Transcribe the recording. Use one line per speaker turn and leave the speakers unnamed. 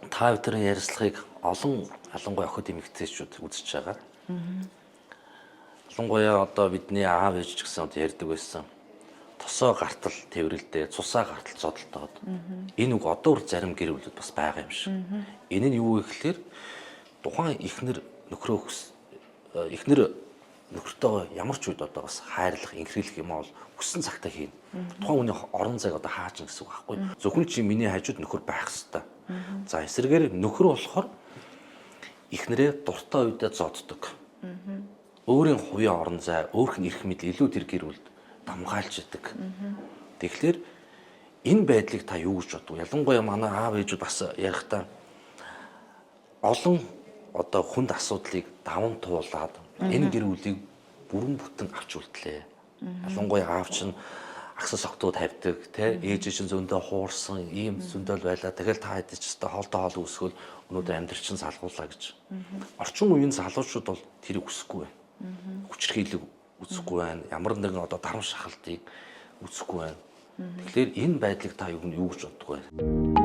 Та бүдгийн ярилцлагыг олон ялангуяа охид эмэгтэйчүүд үзэж байгаа. Ялангуяа одоо бидний аав ээж ч гэсэн одоо ярьдаг байсан. Тосоо гартал тэврэлдээ, цусаа гартал зодолтоод. Энэ үг одоо бүр зарим гэр бүлүүд бас байгаа юм шиг. Энэ нь юу вэ гэхээр тухайн эхнэр нөхөртөө ямар ч үед одоо бас хайрлах, инхрийлэх юм бол хүссэн цагтаа хийн. Тухайн хүний орон зайг одоо хаажна гэсэн үг байхгүй. Зөвхөн чи миний хажууд нөхөр байх хэвээр. За эсрэгээр нөхөр болохоор эхнэрээ дуртай үедээ зоддог. Өөрийн хувийн орон зай, өөрх нь эрх мэдэл илүү тэр гэр бүлд дамгаалж идэг. Тэгэхээр энэ байдлыг та юу гэж бодов? Ялангуяа манай аав ээжүүд бас ярихдаа олон одоо хүнд асуудлыг даван туулаад энэ гэр бүлийг бүрэн бүтэн авч үлдлээ. Ялангуяа аав чинь агсас октод тавьдаг, ээж чинь зөндөө хуурсан, ийм зөндөл байлаа. Тэгэл та хэд ч гэсэн хоолтой хоол өсгөл өнөөдөр амьдрал чинь салгуулаа гэж. Орчин үеийн залуучууд бол тэрийг хүсэхгүй байна. Хүчрхийлэг үзэхгүй байна. Ямар нэгэн одоо дарамт шахалтыг үзэхгүй байна. Тэгэхээр энэ байдлыг та юу гэж боддог вэ?